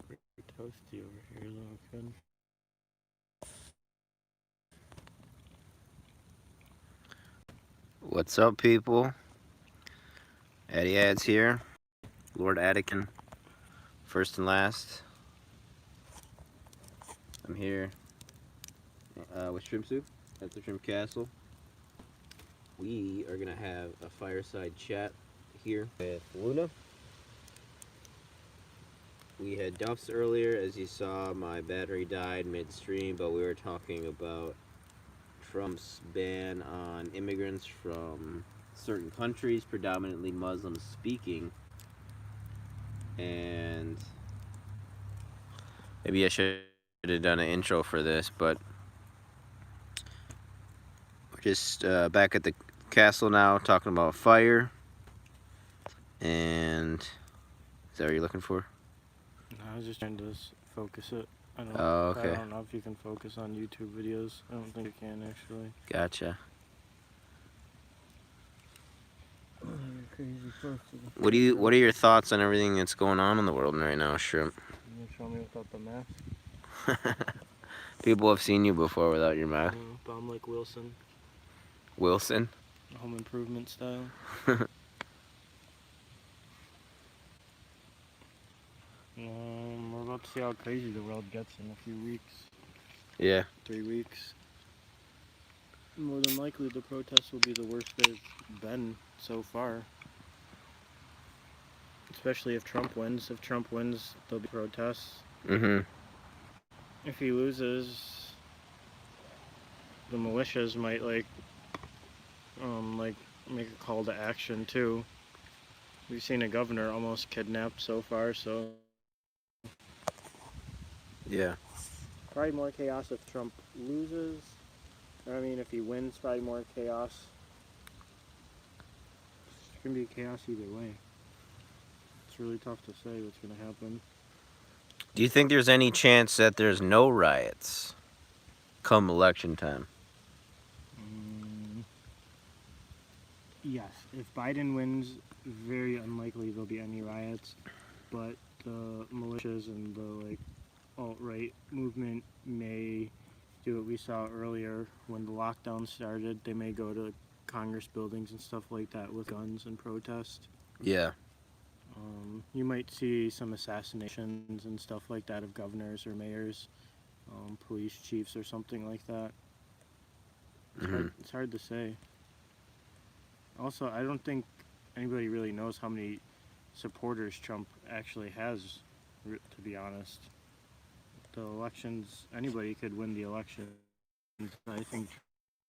super toasty over here, though. Good. What's up, people? Addy Ads here. Lord Addican, first and last. I'm here with Shrimpzoo at the Shrimp Castle. We are gonna have a fireside chat here with Luna. We had duffs earlier. As you saw, my battery died midstream, but we were talking about Trump's ban on immigrants from certain countries, predominantly Muslim speaking. And maybe I should have done an intro for this, but we're just back at the castle now, talking about fire. And is that what you're looking for? No, I was just trying to focus it. Oh, okay. I don't know if you can focus on YouTube videos. I don't think you can, actually. Gotcha. Crazy close to the What are your thoughts on everything that's going on in the world right now, Shrimp? Can you show me without the mask? People have seen you before without your mask. But I'm like Wilson. Wilson? Home Improvement style. We're about to see how crazy the world gets in a few weeks. Yeah. 3 weeks. More than likely, the protests will be the worst they've been so far. Especially if Trump wins. If Trump wins, there'll be protests. Mm-hmm. If he loses, the militias might make a call to action too. We've seen a governor almost kidnapped so far, so Yeah. probably more chaos if Trump loses. If he wins, probably more chaos. It's gonna be chaos either way. It's really tough to say what's gonna happen. Do you think there's any chance that there's no riots come election time? Yes, if Biden wins, very unlikely there'll be any riots, but the militias and the alt-right movement may do what we saw earlier when the lockdown started. They may go to Congress buildings and stuff like that with guns and protest. Yeah. You might see some assassinations and stuff like that of governors or mayors, police chiefs or something like that. It's hard to say. Also, I don't think anybody really knows how many supporters Trump actually has, to be honest. The elections, anybody could win the election. I think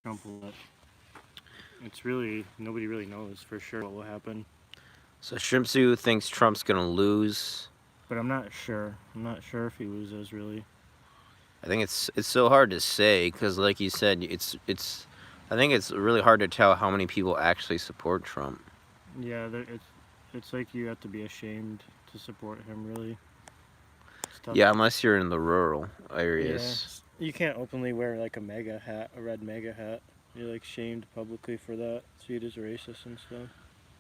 Trump will. It's really, nobody really knows for sure what will happen. So Shrimpzoo thinks Trump's gonna lose. But I'm not sure. I'm not sure if he loses, really. I think it's so hard to say because, like you said, I think it's really hard to tell how many people actually support Trump. Yeah, it's like you have to be ashamed to support him, really. Yeah, unless you're in the rural areas. Yeah, you can't openly wear like a MAGA hat, a red MAGA hat. You're like shamed publicly for that. Seen as racist and stuff.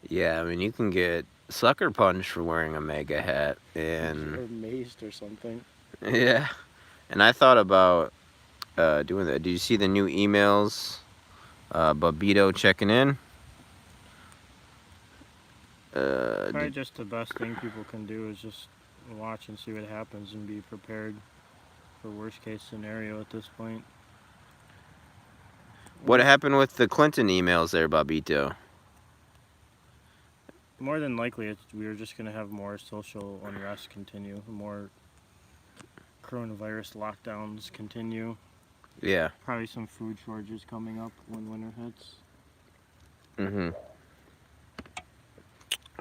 Yeah, I mean, you can get sucker punched for wearing a MAGA hat and or maced or something. Yeah, and I thought about doing that. Do you see the new emails? Babito checking in. Probably just the best thing people can do is just watch and see what happens and be prepared for worst case scenario at this point. What happened with the Clinton emails there, Babito? More than likely, we're just going to have more social unrest continue, more coronavirus lockdowns continue. Yeah. Probably some food shortages coming up when winter hits. Mm-hmm.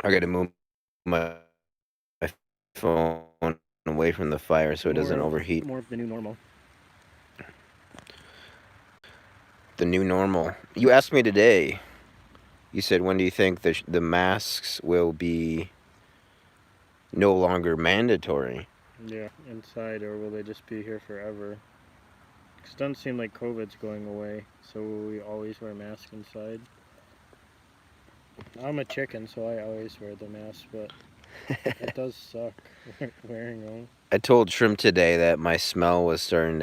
I gotta move my phone away from the fire so it doesn't overheat. More of the new normal. The new normal. You asked me today. You said, when do you think the masks will be no longer mandatory? Yeah, inside, or will they just be here forever? It doesn't seem like COVID's going away, so will we always wear masks inside? I'm a chicken, so I always wear the mask, but it does suck wearing them. I told Shrimp today that my smell was starting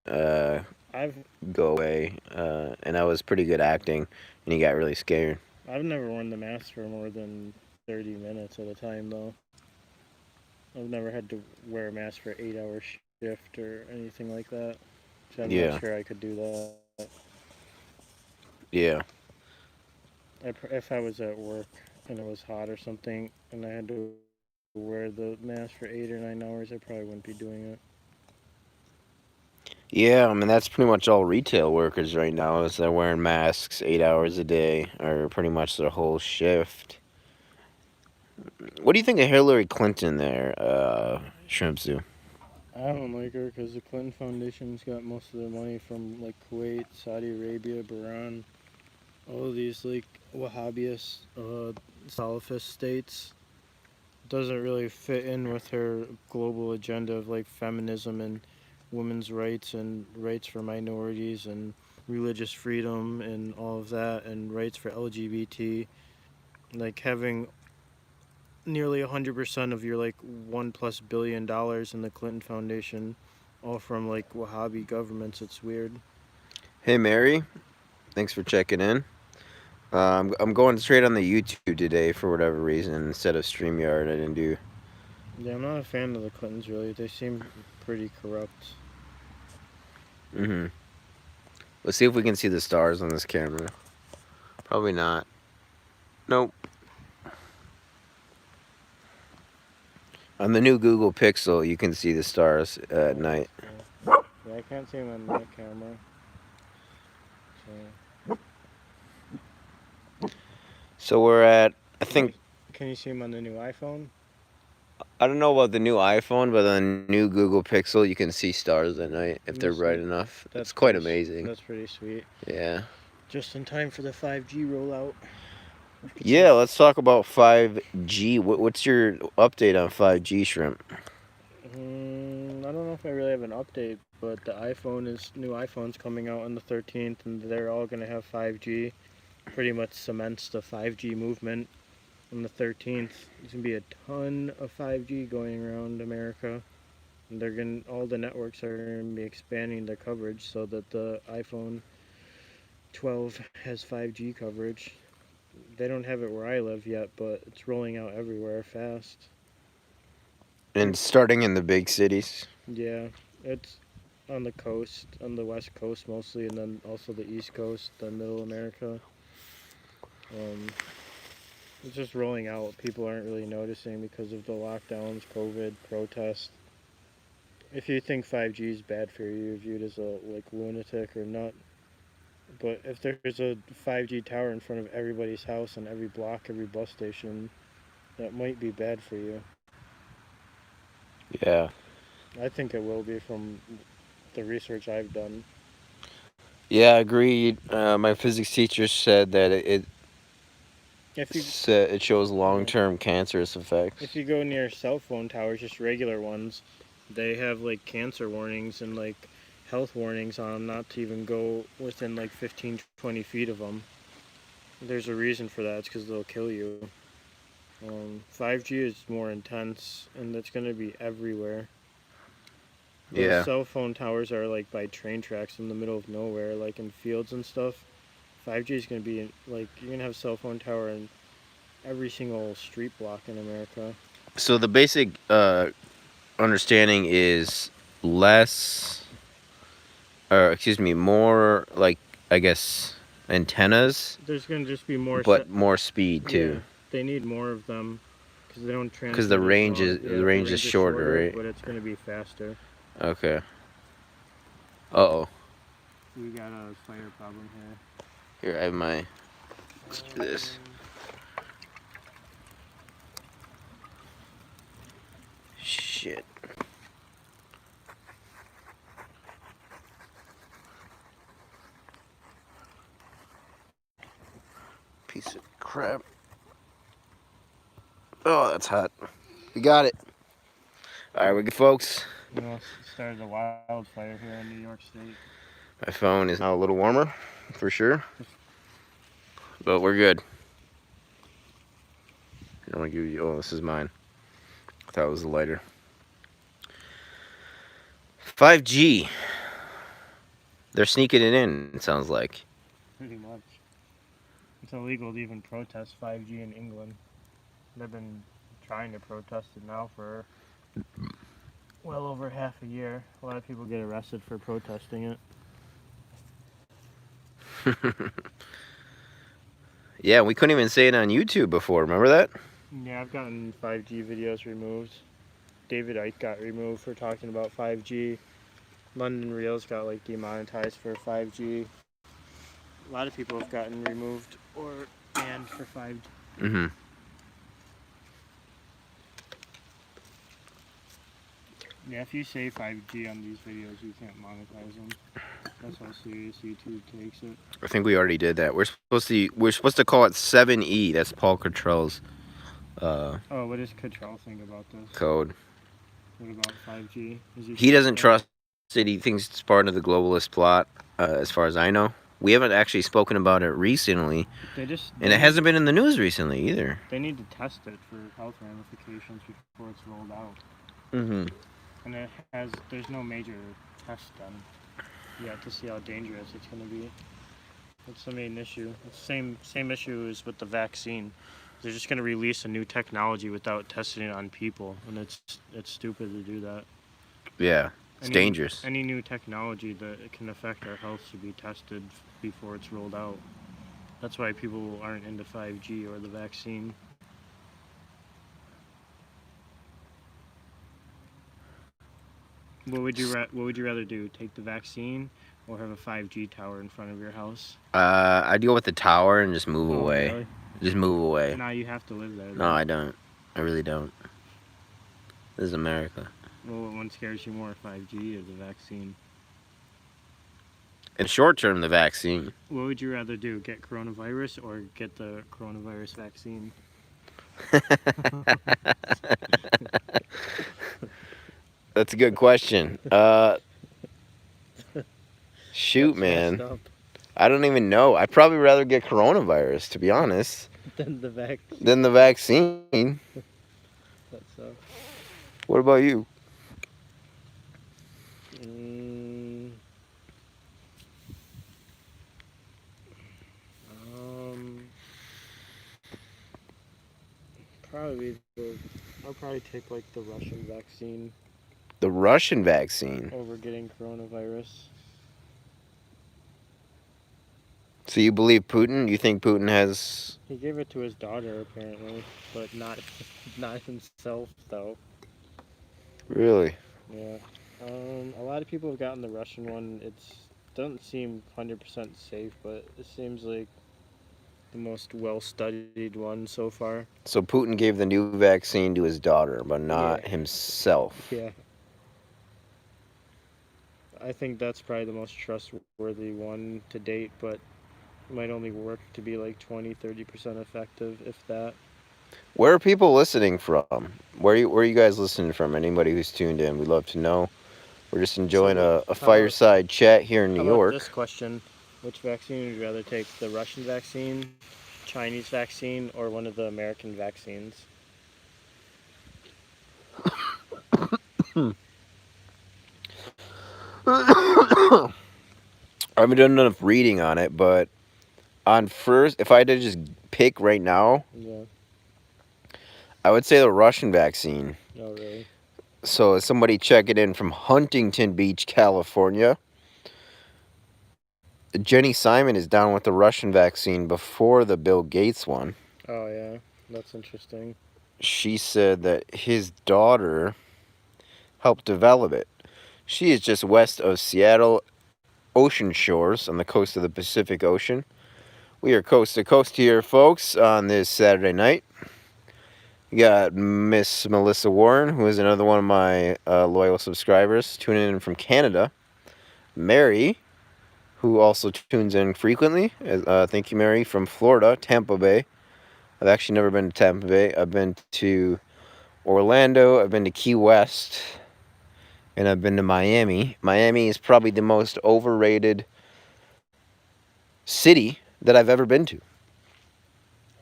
to I've go away, and I was pretty good acting, and he got really scared. I've never worn the mask for more than 30 minutes at a time though. I've never had to wear a mask for 8 hour shift or anything like that. So I'm Yeah. not sure I could do that. Yeah. If I was at work and it was hot or something and I had to wear the mask for 8 or 9 hours, I probably wouldn't be doing it. Yeah, I mean that's pretty much all retail workers right now is they're wearing masks 8 hours a day or pretty much their whole shift. What do you think of Hillary Clinton there, Shrimpzoo? I don't like her because the Clinton Foundation's got most of their money from like Kuwait, Saudi Arabia, Bahrain, all of these like Wahhabist, Salafist states. Doesn't really fit in with her global agenda of like feminism and women's rights and rights for minorities and religious freedom and all of that and rights for LGBT. Like having nearly 100% of your like $1+ billion in the Clinton Foundation, all from like Wahhabi governments. It's weird. Hey Mary, thanks for checking in. I'm going straight on the YouTube today for whatever reason instead of StreamYard. I didn't do. Yeah, I'm not a fan of the Clintons really. They seem pretty corrupt. Let's see if we can see the stars on this camera. Probably not. Nope. On the new Google Pixel, you can see the stars at night. Yeah, I can't see them on my camera. So we're at, I think, Can you see them on the new iPhone? I don't know about the new iPhone, but on the new Google Pixel, you can see stars at night if they're bright enough. That's quite amazing. That's pretty sweet. Yeah. Just in time for the 5G rollout. Yeah, let's talk about 5G. What's your update on 5G, Shrimp? I don't know if I really have an update, but new iPhone's coming out on the 13th, and they're all gonna have 5G. Pretty much cements the 5G movement. On the 13th, there's gonna be a ton of 5G going around America. And all the networks are gonna be expanding their coverage so that the iPhone 12 has 5G coverage. They don't have it where I live yet, but it's rolling out everywhere fast. And starting in the big cities. Yeah, it's on the coast, on the west coast mostly, and then also the east coast, the middle America. It's just rolling out. People aren't really noticing because of the lockdowns, COVID, protests. If you think 5G is bad for you, you're viewed as a like lunatic or nut. But if there's a 5G tower in front of everybody's house and every block, every bus station, that might be bad for you. Yeah. I think it will be from the research I've done. Yeah, agreed. My physics teacher said that it shows long-term cancerous effects. If you go near cell phone towers, just regular ones, they have like cancer warnings and like health warnings on them not to even go within like 15, 20 feet of them. There's a reason for that. It's because they'll kill you. 5G is more intense, and that's going to be everywhere. The cell phone towers are like by train tracks in the middle of nowhere, like in fields and stuff. 5G is going to be like you're going to have a cell phone tower in every single street block in America. So the basic understanding is more like, I guess, antennas. There's going to just be more, but more speed too. Yeah, they need more of them because they don't transmit. Because the range is shorter, right? But it's going to be faster. Okay. Uh-oh. We got a fire problem here. Here, I have my... Let's do this. Shit. Piece of crap. Oh, that's hot. We got it. All right, we're good, folks. We almost started a wildfire here in New York State. My phone is now a little warmer, for sure. But we're good. I want to give you... Oh, this is mine. I thought it was the lighter. 5G. They're sneaking it in, it sounds like. Pretty much. It's illegal to even protest 5G in England. They've been trying to protest it now for well over half a year. A lot of people get arrested for protesting it. Yeah, we couldn't even say it on YouTube before. Remember that? Yeah, I've gotten 5G videos removed. David Icke got removed for talking about 5G. London Reels got like demonetized for 5G. A lot of people have gotten removed or banned for 5G. Mm-hmm. Yeah, if you say 5G on these videos, you can't monetize them. That's how serious YouTube takes it. I think we already did that. We're supposed to call it 7E. That's Paul Cottrell's Oh, what does Cottrell think about this? code. What about 5G? He doesn't trust it. He thinks it's part of the globalist plot, as far as I know. We haven't actually spoken about it recently, and it hasn't been in the news recently either. They need to test it for health ramifications before it's rolled out. Mm-hmm. And there's no major test done yet to see how dangerous it's going to be. That's the main issue. It's the same issue as with the vaccine. They're just going to release a new technology without testing it on people, and it's stupid to do that. Yeah, it's dangerous. Any new technology that can affect our health should be tested before it's rolled out. That's why people aren't into 5G or the vaccine. What would you rather do? Take the vaccine or have a 5G tower in front of your house? I'd go with the tower and just move away. Really? Just move away. Now you have to live there. No, I don't. I really don't. This is America. Well, what one scares you more, 5G or the vaccine? In short term, the vaccine. What would you rather do? Get coronavirus or get the coronavirus vaccine? That's a good question. Shoot, man. I don't even know. I'd probably rather get coronavirus, to be honest. Than the vaccine. Than the vaccine. That sucks. What about you? I'll probably take like the Russian vaccine. The Russian vaccine? Over getting coronavirus. So you believe Putin? You think Putin has... He gave it to his daughter, apparently, but not himself, though. Really? Yeah. A lot of people have gotten the Russian one. It doesn't seem 100% safe, but it seems like the most well-studied one so far. So Putin gave the new vaccine to his daughter, but not himself. Yeah. I think that's probably the most trustworthy one to date, but it might only work to be like 20-30% effective, if that. Where are people listening from? Where are you guys listening from? Anybody who's tuned in, we'd love to know. We're just enjoying a fireside chat here in New York. This question: which vaccine would you rather take? The Russian vaccine, Chinese vaccine, or one of the American vaccines? I haven't done enough reading on it, but on first, if I had to just pick right now, I would say the Russian vaccine. Oh, really? So somebody checking in from Huntington Beach, California. Jenny Simon is down with the Russian vaccine before the Bill Gates one. Oh, yeah. That's interesting. She said that his daughter helped develop it. She is just west of Seattle Ocean Shores on the coast of the Pacific Ocean. We are coast to coast here, folks, on this Saturday night. You got Miss Melissa Warren, who is another one of my loyal subscribers, tuning in from Canada. Mary, who also tunes in frequently. Thank you, Mary, from Florida, Tampa Bay. I've actually never been to Tampa Bay. I've been to Orlando. I've been to Key West. And I've been to Miami. Miami is probably the most overrated city that I've ever been to.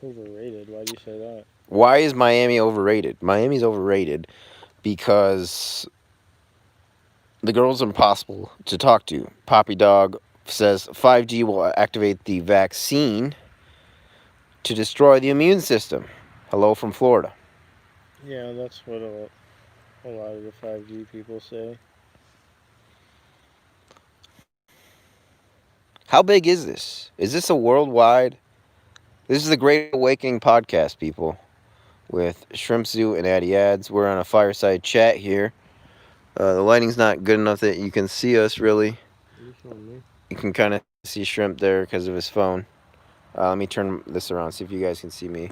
Overrated? Why do you say that? Why is Miami overrated? Miami's overrated because The girl's impossible to talk to. Poppy Dog says 5G will activate the vaccine to destroy the immune system. Hello from Florida. Yeah, that's what a lot of the 5G people say. How big is this? Is this a worldwide? This is the Great Awakening podcast, people, with Shrimpzoo and Addy Ads. We're on a fireside chat here. The lighting's not good enough that you can see us really. You showing me? You can kind of see Shrimp there because of his phone. Let me turn this around, see if you guys can see me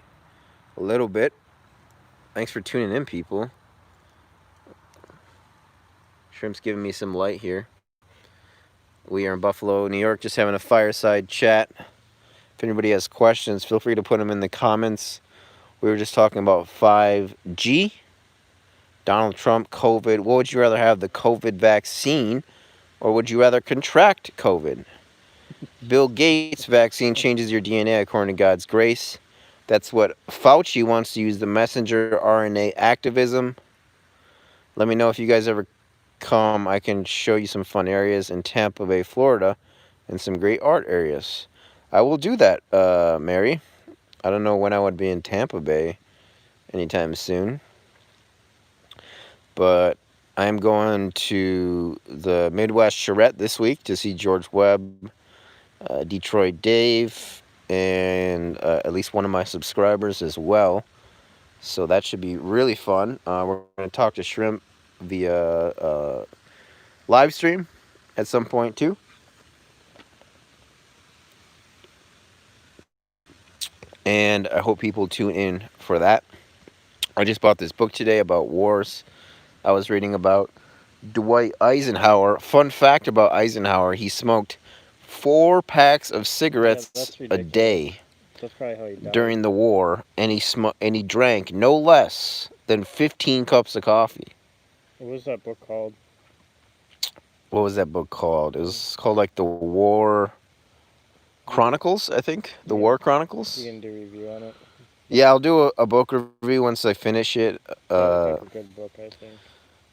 a little bit. Thanks for tuning in, people. Shrimp's giving me some light here. We are in Buffalo, New York, just having a fireside chat. If anybody has questions, feel free to put them in the comments. We were just talking about 5G, Donald Trump, COVID. What would you rather have, the COVID vaccine, or would you rather contract COVID? Bill Gates' vaccine changes your DNA according to God's grace. That's what Fauci wants to use, the messenger RNA activism. Let me know if you guys ever come. I can show you some fun areas in Tampa Bay, Florida, and some great art areas. I will do that, Mary. I don't know when I would be in Tampa Bay anytime soon. But I'm going to the Midwest Charrette this week to see George Webb, Detroit Dave, and at least one of my subscribers as well. So that should be really fun. We're going to talk to Shrimp via live stream at some point too. And I hope people tune in for that. I just bought this book today about wars. I was reading about Dwight Eisenhower. Fun fact about Eisenhower, he smoked 4 packs of cigarettes That's a ridiculous. day That's probably how he died. during the war, and he drank no less than 15 cups of coffee. What was that book called? What was that book called? It was called like the War Chronicles, I think. The War Chronicles. You can do a review on it. Yeah, I'll do a book review once I finish it. Sounds like a good book, I think.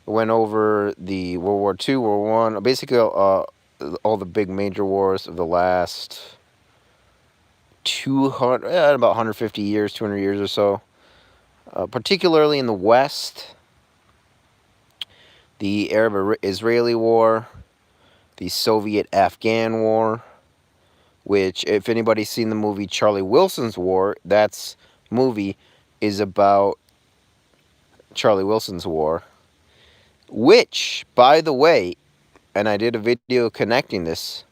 Went over the World War II, World War One, basically all the big major wars of the last 200, about 150 years, 200 years or so. Particularly in the West, the Arab-Israeli War, the Soviet-Afghan War, which, if anybody's seen the movie Charlie Wilson's War, that movie is about Charlie Wilson's War, which, by the way, and I did a video connecting this,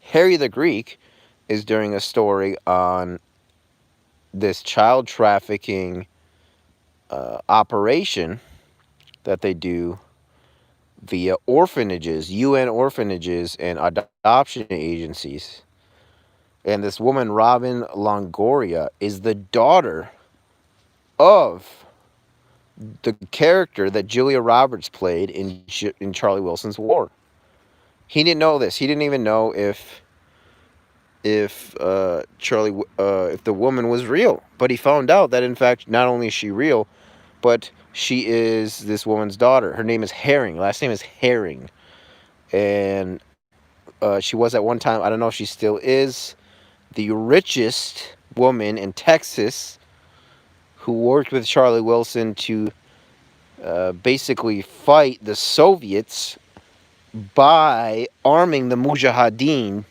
Harry the Greek is doing a story on this child trafficking operation that they do via orphanages, UN orphanages, and adoption agencies. And this woman, Robin Longoria, is the daughter of the character that Julia Roberts played in Charlie Wilson's War. He didn't know this. He didn't even know if the woman was real. But he found out that, in fact, not only is she real, but she is this woman's daughter. Her name is Herring. Last name is Herring. And she was at one time, I don't know if she still is, the richest woman in Texas who worked with Charlie Wilson to basically fight the Soviets by arming the Mujahideen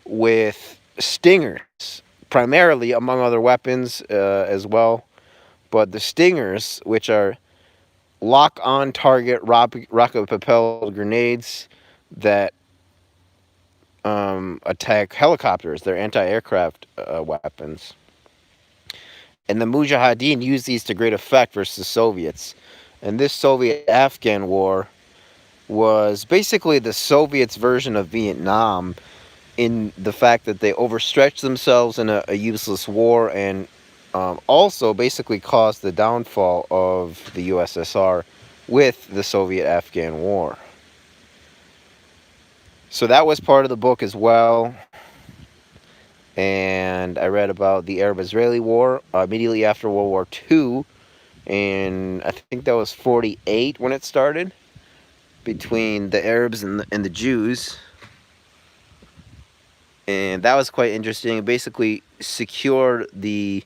with stingers, primarily, among other weapons as well. But the stingers, which are lock-on target rocket-propelled grenades that attack helicopters. They're anti-aircraft weapons. And the Mujahideen used these to great effect versus the Soviets. And this Soviet-Afghan war was basically the Soviets' version of Vietnam, in the fact that they overstretched themselves in a useless war, and also basically caused the downfall of the USSR with the Soviet-Afghan War. So that was part of the book as well. And I read about the Arab-Israeli War immediately after World War II, and I think that was 48 when it started. between the Arabs and the Jews, and that was quite interesting. It basically secured the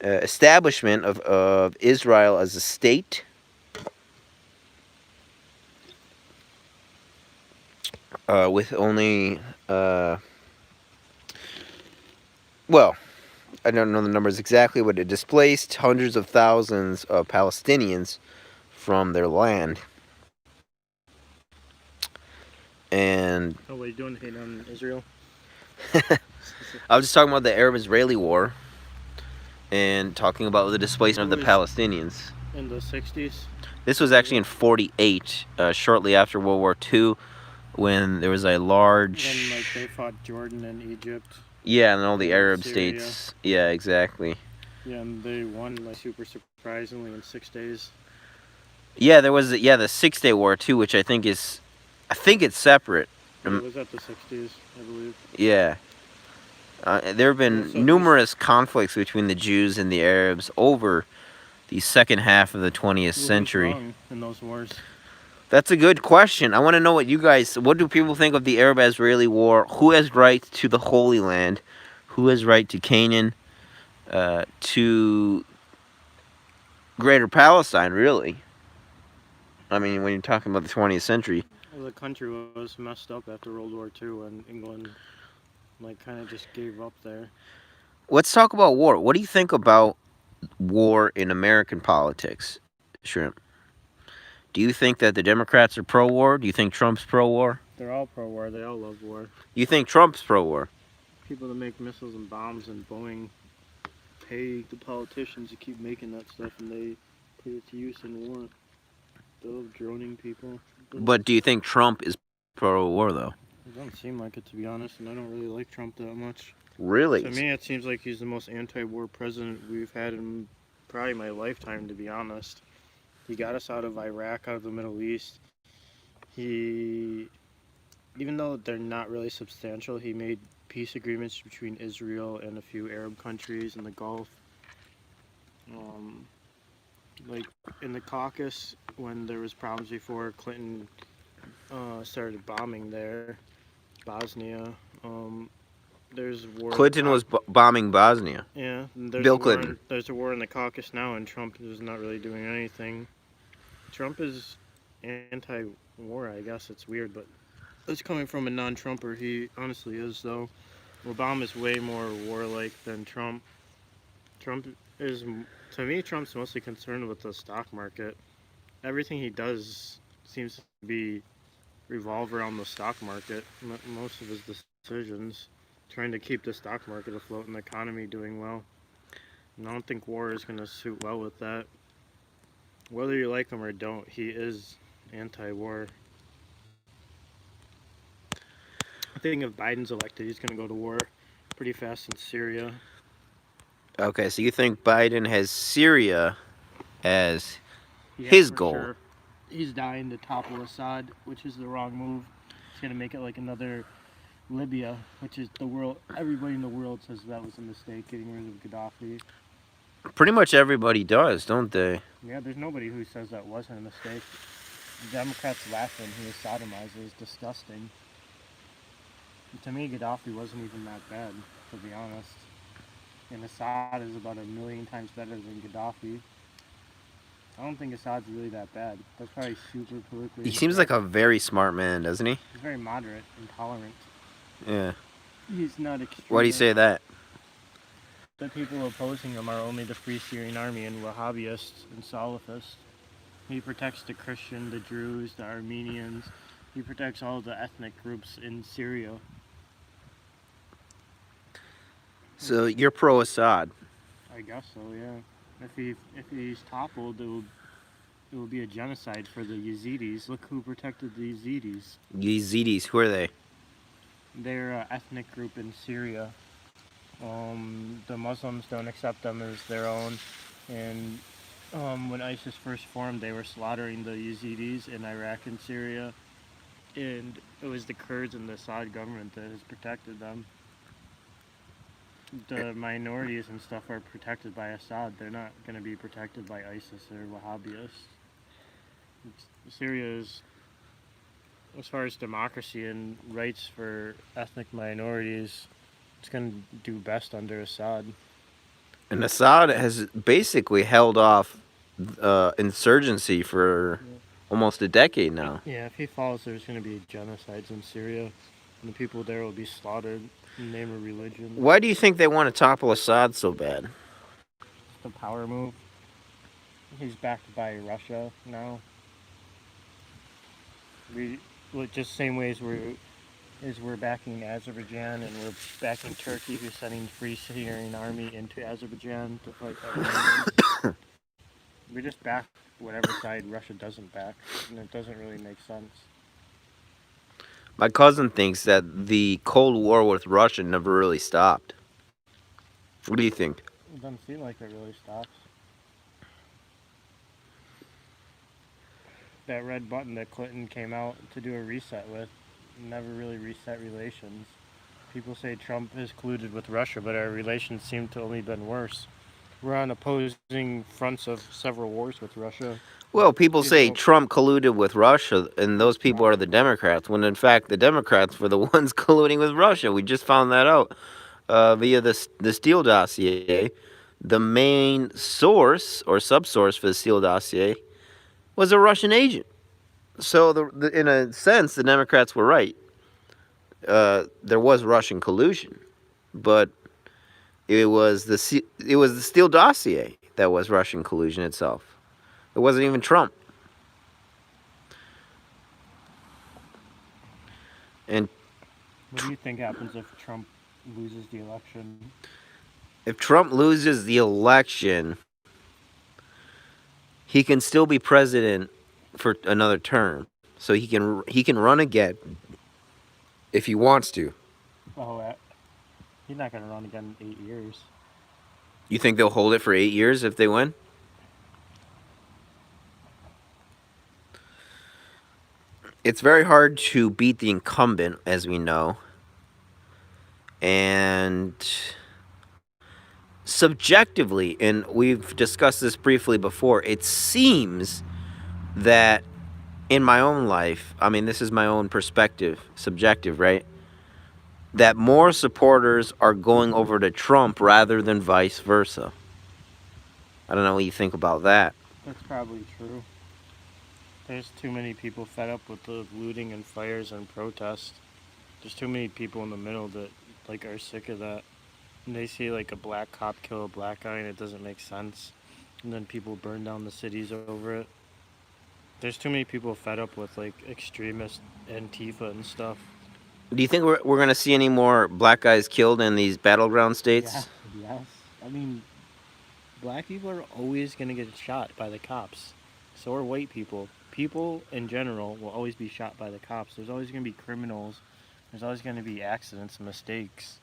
establishment of Israel as a state. With only, well, I don't know the numbers exactly, but it displaced hundreds of thousands of Palestinians from their land. And Oh, what are you doing hate on Israel? I was just talking about the Arab-Israeli war and talking about the displacement of the Palestinians. In the 60s? This was actually in 48, shortly after World War II, when there was a large... When, like, they fought Jordan and Egypt. Yeah, and all the and Arab Syria. states. Yeah, exactly. Yeah, and they won, like, super surprisingly in 6 days. Yeah, there was, the 6-Day War, too, which I think it's separate. It was at the 60s, I believe. Yeah. There have been numerous conflicts between the Jews and the Arabs over the second half of the 20th century. Who was wrong in those wars? That's a good question. I want to know what do people think of the Arab-Israeli war? Who has right to the Holy Land? Who has right to Canaan? To Greater Palestine, really? I mean, when you're talking about the 20th century. Well, the country was messed up after World War II, and England, like, kind of just gave up there. Let's talk about war. What do you think about war in American politics, Shrimp? Do you think that the Democrats are pro-war? Do you think Trump's pro-war? They're all pro-war. They all love war. You think Trump's pro-war? People that make missiles and bombs and Boeing pay the politicians to keep making that stuff, and they put it to use in war. They love droning people. But do you think Trump is pro-war, though? It doesn't seem like it, to be honest, and I don't really like Trump that much. Really? To me, it seems like he's the most anti-war president we've had in probably my lifetime, to be honest. He got us out of Iraq, out of the Middle East. Even though they're not really substantial, he made peace agreements between Israel and a few Arab countries in the Gulf. Like in the Caucasus, when there was problems before, Clinton started bombing there, Bosnia. There's war. Clinton was bombing Bosnia. Yeah, Bill Clinton. There's a war in the Caucasus now, and Trump is not really doing anything. Trump is anti-war, I guess. It's weird, but it's coming from a non-Trumper. He honestly is, though. Obama's way more warlike than Trump. To me, Trump's mostly concerned with the stock market. Everything he does seems to be revolve around the stock market. Most of his decisions, trying to keep the stock market afloat and the economy doing well. And I don't think war is going to suit well with that. Whether you like him or don't, he is anti-war. I think if Biden's elected, he's going to go to war pretty fast in Syria. Okay, so you think Biden has Syria as his goal? Sure. He's dying to topple Assad, which is the wrong move. He's going to make it like another Libya, which is everybody in the world says that was a mistake, getting rid of Gaddafi. Pretty much everybody does, don't they? Yeah, there's nobody who says that wasn't a mistake. The Democrats laugh when he was sodomized. It was disgusting. And to me, Gaddafi wasn't even that bad, to be honest. And Assad is about 1,000,000 times better than Gaddafi. I don't think Assad's really that bad. That's probably super politically... He seems like a very smart man, doesn't he? He's very moderate and tolerant. Yeah. He's not extreme. Why do you say that? The people opposing him are only the Free Syrian Army and Wahhabists and Salafists. He protects the Christian, the Druze, the Armenians. He protects all the ethnic groups in Syria. So you're pro-Assad? I guess so, yeah. If he's toppled, it will be a genocide for the Yazidis. Look who protected the Yazidis. Yazidis, who are they? They're an ethnic group in Syria. The Muslims don't accept them as their own, and when ISIS first formed, they were slaughtering the Yazidis in Iraq and Syria, and it was the Kurds and the Assad government that has protected them. The minorities and stuff are protected by Assad. They're not going to be protected by ISIS or Wahhabists. Syria is as far as democracy and rights for ethnic minorities, it's going to do best under Assad. And Assad has basically held off insurgency for almost a decade now. Yeah, if he falls, there's going to be genocides in Syria, and the people there will be slaughtered in the name of religion. Why do you think they want to topple Assad so bad? It's the power move. He's backed by Russia now. We just same ways we're backing Azerbaijan and we're backing Turkey, who's sending Free Syrian Army into Azerbaijan to fight that. We just back whatever side Russia doesn't back, and it doesn't really make sense. My cousin thinks that the Cold War with Russia never really stopped. What do you think? It doesn't seem like it really stops. That red button that Clinton came out to do a reset with never really reset relations. People say Trump is colluded with Russia, but our relations seem to only been worse. We're on opposing fronts of several wars with Russia. Well, people say Trump colluded with Russia, and those people are the Democrats, when in fact the Democrats were the ones colluding with Russia. We just found that out via the Steele dossier. The main source or subsource for the Steele dossier was a Russian agent. So, in a sense, the Democrats were right. There was Russian collusion, but it was the Steele dossier that was Russian collusion itself. It wasn't even Trump. And what do you think happens if Trump loses the election? If Trump loses the election, he can still be president for another term. So he can run again if he wants to. Oh, he's not going to run again in 8 years. You think they'll hold it for 8 years if they win? It's very hard to beat the incumbent, as we know. And subjectively, and we've discussed this briefly before, it seems that in my own life, I mean, this is my own perspective, subjective, right? That more supporters are going over to Trump rather than vice versa. I don't know what you think about that. That's probably true. There's too many people fed up with the looting and fires and protests. There's too many people in the middle that are sick of that. And they see a black cop kill a black guy and it doesn't make sense. And then people burn down the cities over it. There's too many people fed up with extremist Antifa and stuff. Do you think we're going to see any more black guys killed in these battleground states? Yeah, yes. I mean, black people are always going to get shot by the cops. So are white people. People in general will always be shot by the cops. There's always going to be criminals. There's always going to be accidents and mistakes.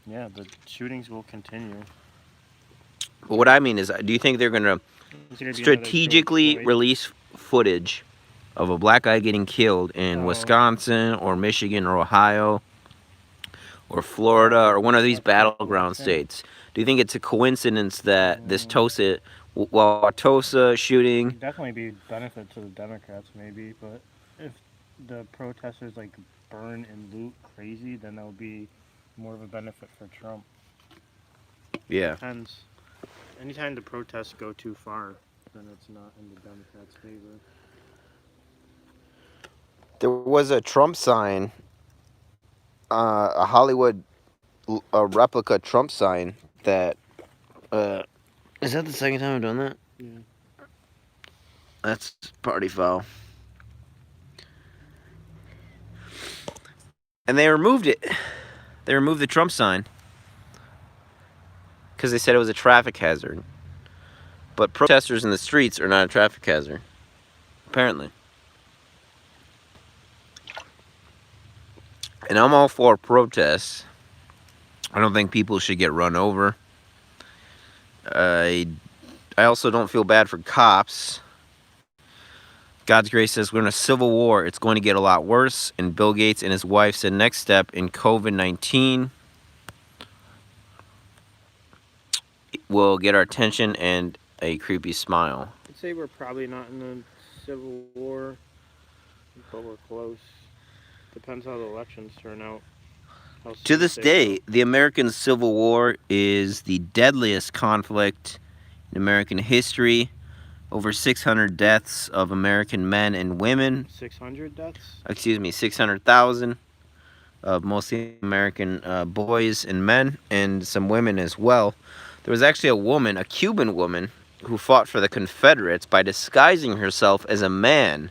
Yeah, the shootings will continue. But what I mean is, do you think they're going to strategically release footage of a black guy getting killed in Wisconsin or Michigan or Ohio or Florida or one of these battleground states? Do you think it's a coincidence that this Tulsa shooting... Definitely be benefit to the Democrats, maybe, but if the protesters burn and loot crazy, then that would be more of a benefit for Trump. Yeah. Depends. Anytime the protests go too far, then it's not in the Democrats' favor. There was a Trump sign, a Hollywood replica Trump sign that... is that the second time I've done that? Yeah. That's party foul. And they removed it. They removed the Trump sign because they said it was a traffic hazard. But protesters in the streets are not a traffic hazard, apparently. And I'm all for protests. I don't think people should get run over. I also don't feel bad for cops. God's grace says we're in a civil war. It's going to get a lot worse. And Bill Gates and his wife said next step in COVID-19 will get our attention and a creepy smile. I'd say we're probably not in a civil war. but we're close. Depends how the elections turn out. How To safe this they day, go. the American Civil War is the deadliest conflict in American history. Over 600 deaths of American men and women. 600 deaths? Excuse me, 600,000 of mostly American boys and men, and some women as well. There was actually a woman, a Cuban woman, who fought for the Confederates by disguising herself as a man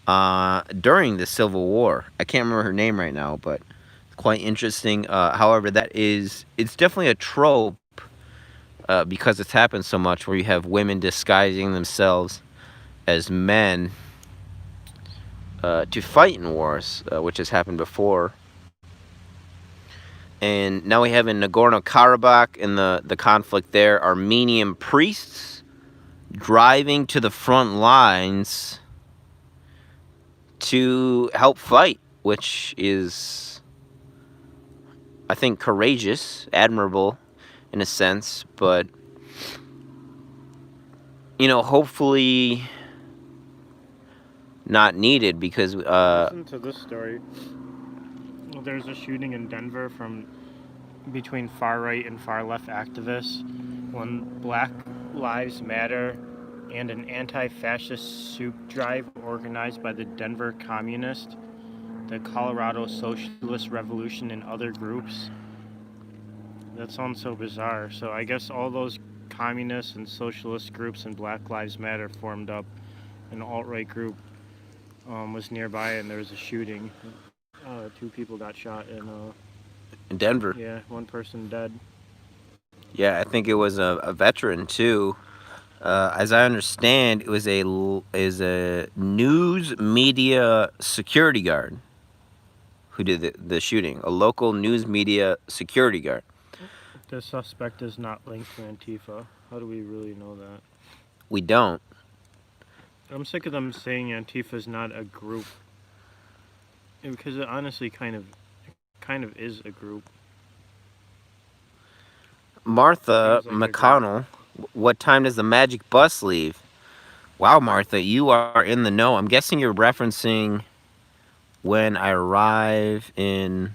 during the Civil War. I can't remember her name right now, but quite interesting. However, it's definitely a trope because it's happened so much where you have women disguising themselves as men to fight in wars, which has happened before. And now we have in Nagorno-Karabakh, in the conflict there, Armenian priests driving to the front lines to help fight, which is, I think, courageous, admirable in a sense, but, you know, hopefully not needed because... Listen to this story. There's a shooting in Denver between far right and far left activists when Black Lives Matter and an anti-fascist soup drive organized by the Denver Communist, the Colorado Socialist Revolution, and other groups. That sounds so bizarre. So I guess all those communist and socialist groups and Black Lives Matter formed up. An alt-right group was nearby, and there was a shooting. 2 people got shot, and in Denver. yeah, 1 person dead. Yeah, I think it was a veteran too. As I understand, it was a news media security guard who did the shooting. A local news media security guard. The suspect is not linked to Antifa. How do we really know that? We don't. I'm sick of them saying Antifa is not a group, because it honestly kind of is a group. Martha Seems like a McConnell, what time does the magic bus leave? Wow, Martha, you are in the know. I'm guessing you're referencing when I arrive in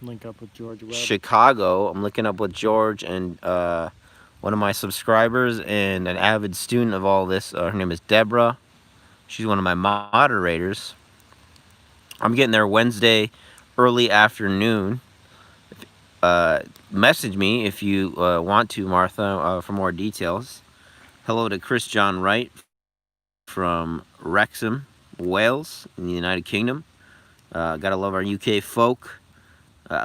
Link up with George Webb. Chicago. I'm looking up with George and one of my subscribers and an avid student of all this. Her name is Deborah. She's one of my moderators. I'm getting there Wednesday early afternoon. Message me if you want to, Martha, for more details. Hello to Chris John Wright from Wrexham, Wales, in the United Kingdom. Gotta love our UK folk.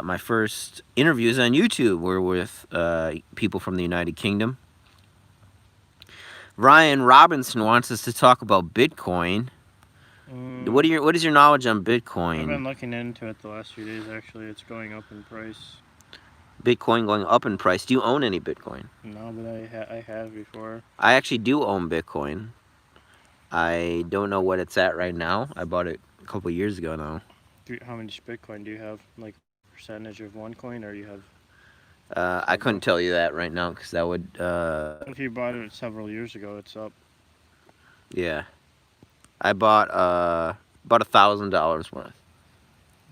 My first interviews on YouTube were with people from the United Kingdom. Ryan Robinson wants us to talk about Bitcoin. What is your knowledge on Bitcoin? I've been looking into it the last few days. Actually, it's going up in price. Bitcoin going up in price. Do you own any Bitcoin? No, but I have before. I actually do own Bitcoin. I don't know what it's at right now. I bought it a couple years ago now. How much Bitcoin do you have? Like percentage of one coin, or you have? I couldn't tell you that right now because that would. If you bought it several years ago, it's up. Yeah, I bought about $1,000 worth.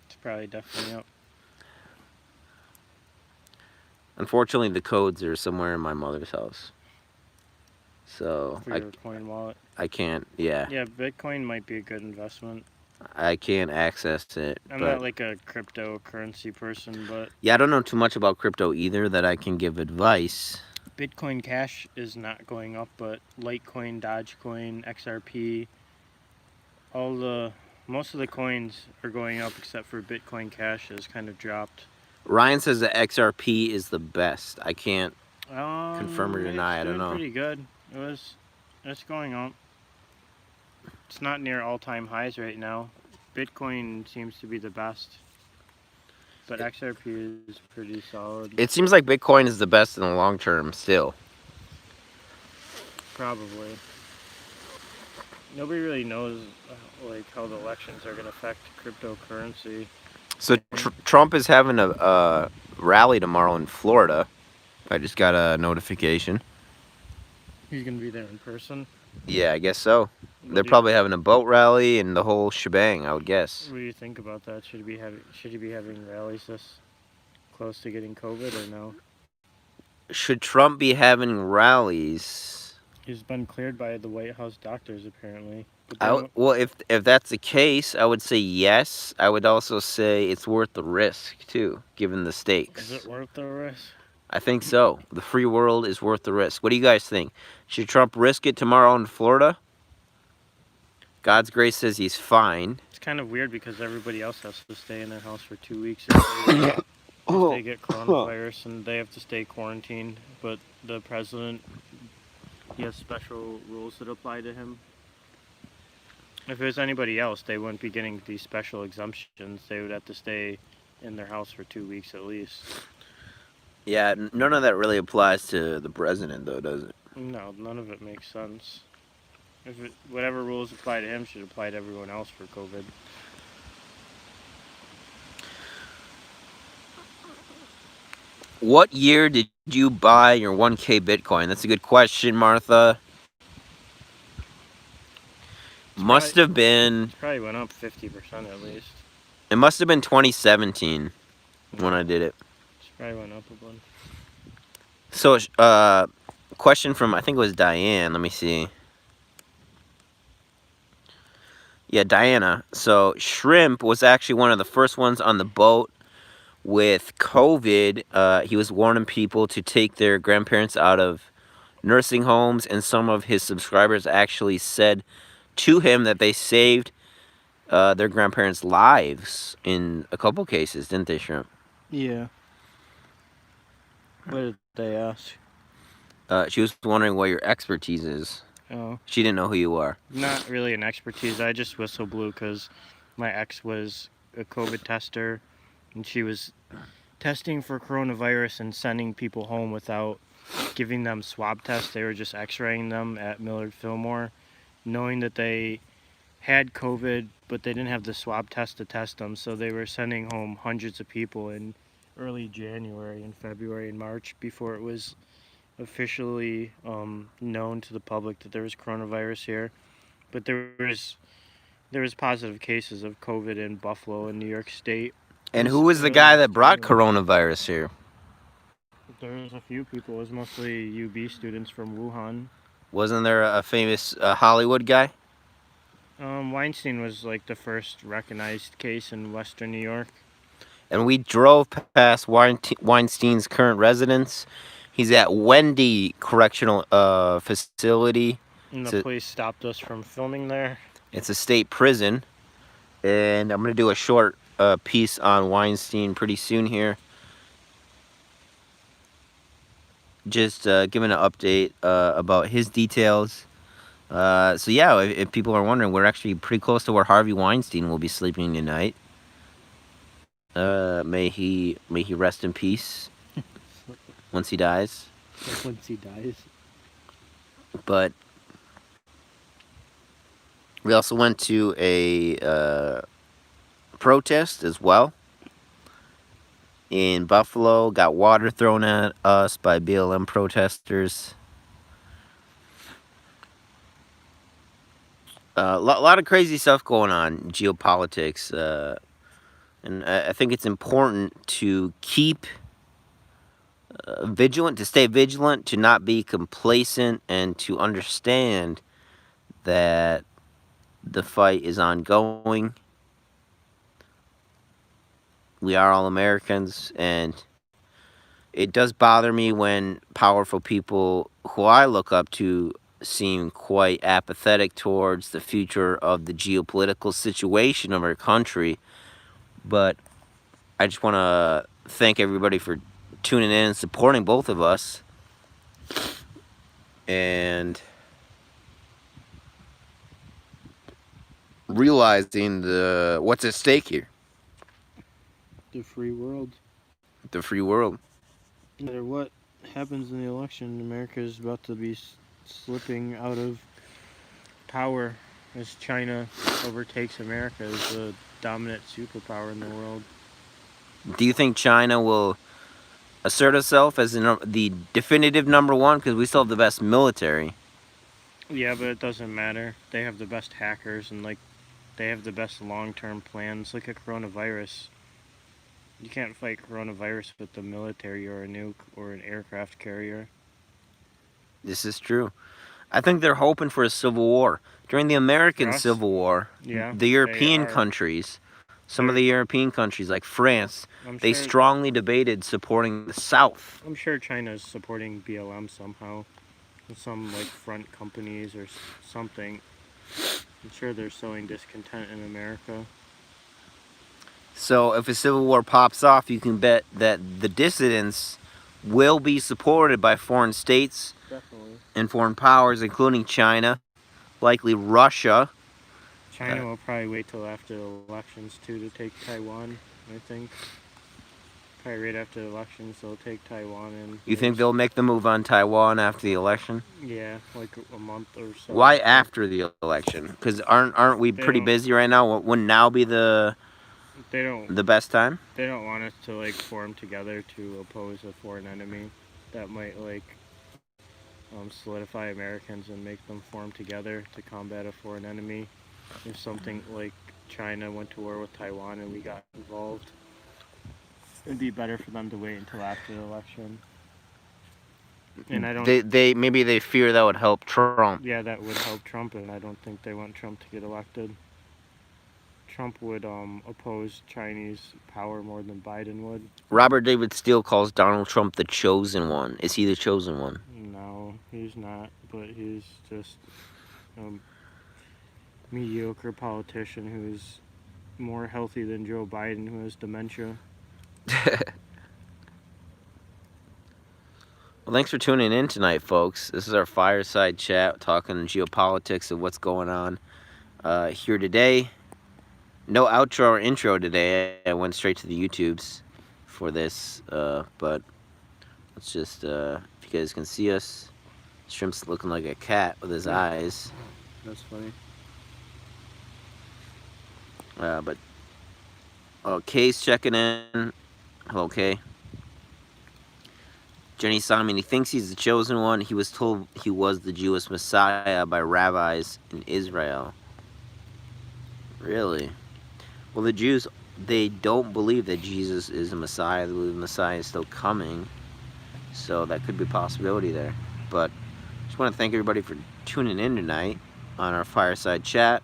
It's probably definitely up. Unfortunately, the codes are somewhere in my mother's house, so For your coin wallet. I can't. Yeah. Yeah, Bitcoin might be a good investment. I can't access it. I'm but, not like a cryptocurrency person, but yeah, I don't know too much about crypto either that I can give advice. Bitcoin Cash is not going up, but Litecoin, Dogecoin, XRP, most of the coins are going up except for Bitcoin Cash has kind of dropped. Ryan says that XRP is the best. I can't confirm or deny. I don't know. Pretty good. It's going up. It's not near all-time highs right now. Bitcoin seems to be the best, but XRP is pretty solid. It seems like Bitcoin is the best in the long term still. Probably. Nobody really knows like how the elections are going to affect cryptocurrency. So Trump is having a rally tomorrow in Florida. I just got a notification. He's going to be there in person. Yeah, I guess so. They're probably having a boat rally and the whole shebang, I would guess. What do you think about that? Should he be having rallies this close to getting COVID or no? Should Trump be having rallies? He's been cleared by the White House doctors apparently. But Well, if that's the case, I would say yes. I would also say it's worth the risk too, given the stakes. is it worth the risk? I think so. The free world is worth the risk. What do you guys think? Should Trump risk it tomorrow in Florida? God's grace says he's fine. It's kind of weird because everybody else has to stay in their house for 2 weeks if they get coronavirus and they have to stay quarantined. But the president, he has special rules that apply to him. If it was anybody else, they wouldn't be getting these special exemptions. They would have to stay in their house for 2 weeks at least. Yeah, none of that really applies to the president, though, does it? No, none of it makes sense. Whatever rules apply to him should apply to everyone else for COVID. What year did you buy your 1K Bitcoin? That's a good question, Martha. Must have been. It probably went up 50% at least. It must have been 2017 when I did it. It probably went up a bunch. So, question from, I think it was Diane. Let me see. Yeah, Diana. So, Shrimp was actually one of the first ones on the boat with COVID. He was warning people to take their grandparents out of nursing homes, and some of his subscribers actually said to him that they saved their grandparents' lives in a couple cases, didn't they, Shrimp? Yeah. What did they ask? She was wondering what your expertise is. Oh. She didn't know who you are. Not really an expertise. I just whistle blew because my ex was a COVID tester, and she was testing for coronavirus and sending people home without giving them swab tests. They were just x-raying them at Millard Fillmore, knowing that they had COVID, but they didn't have the swab test to test them, so they were sending home hundreds of people in early January and February and March before it was officially known to the public that there was coronavirus here. But there was positive cases of COVID in Buffalo and New York State. And who was the guy that brought coronavirus here? There was a few people. It was mostly UB students from Wuhan. Wasn't there a famous Hollywood guy? Weinstein was like the first recognized case in Western New York. And we drove past Weinstein's current residence. He's at Wendy Correctional Facility. And the police stopped us from filming there. It's a state prison. And I'm going to do a short piece on Weinstein pretty soon here. Just giving an update about his details. So yeah, if people are wondering, we're actually pretty close to where Harvey Weinstein will be sleeping tonight. May he rest in peace once he dies. Once he dies. But we also went to a protest as well in Buffalo. Got water thrown at us by BLM protesters. A lot of crazy stuff going on, geopolitics, and I think it's important to keep vigilant, to stay vigilant, to not be complacent, and to understand that the fight is ongoing. We are all Americans, and it does bother me when powerful people who I look up to seem quite apathetic towards the future of the geopolitical situation of our country. But I just want to thank everybody for tuning in and supporting both of us. And realizing what's at stake here. The free world. The free world. No matter what happens in the election, America is about to be slipping out of power as China overtakes America as the dominant superpower in the world. Do you think China will assert itself as the definitive number one? Because we still have the best military. Yeah, but it doesn't matter. They have the best hackers and like they have the best long-term plans. Like a coronavirus. You can't fight coronavirus with the military or a nuke or an aircraft carrier. This is true. I think they're hoping for a civil war. During the American Us? Civil War, Yeah, the they European are. countries, some of the European countries like France, I'm they sure. strongly debated supporting the South. I'm sure China's supporting BLM somehow. With some like front companies or something. I'm sure they're sowing discontent in America. So if a civil war pops off, you can bet that the dissidents will be supported by foreign states Definitely. and foreign powers, including China, likely Russia. China will probably wait till after the elections too to take Taiwan. I think. Probably right after the elections they'll take Taiwan and. You think they'll make the move on Taiwan after the election? Yeah, like a month or so. Why after the election? Because aren't we pretty busy right now? Wouldn't now be the best time? They don't want us to like form together to oppose a foreign enemy. That might like solidify Americans and make them form together to combat a foreign enemy. If something like China went to war with Taiwan and we got involved, it'd be better for them to wait until after the election. And I don't. Maybe they fear that would help Trump. Yeah, that would help Trump, and I don't think they want Trump to get elected. Trump would oppose Chinese power more than Biden would. Robert David Steele calls Donald Trump the chosen one. Is he the chosen one? No, he's not. But he's just a mediocre politician who's more healthy than Joe Biden, who has dementia. Well, thanks for tuning in tonight, folks. This is our Fireside Chat, talking geopolitics of what's going on here today. No outro or intro today. I went straight to the YouTubes for this, but let's just, if you guys can see us, Shrimp's looking like a cat with his eyes. That's funny. But Kay's checking in. Hello, Kay. Jenny Simon, he thinks he's the chosen one. He was told he was the Jewish Messiah by rabbis in Israel. Really? Well, the Jews, they don't believe that Jesus is a Messiah. They believe the Messiah is still coming. So that could be a possibility there. But I just want to thank everybody for tuning in tonight on our Fireside Chat.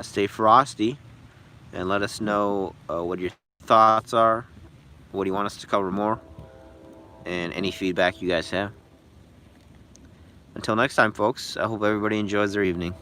Stay frosty and let us know what your thoughts are. What do you want us to cover more? And any feedback you guys have. Until next time, folks, I hope everybody enjoys their evening.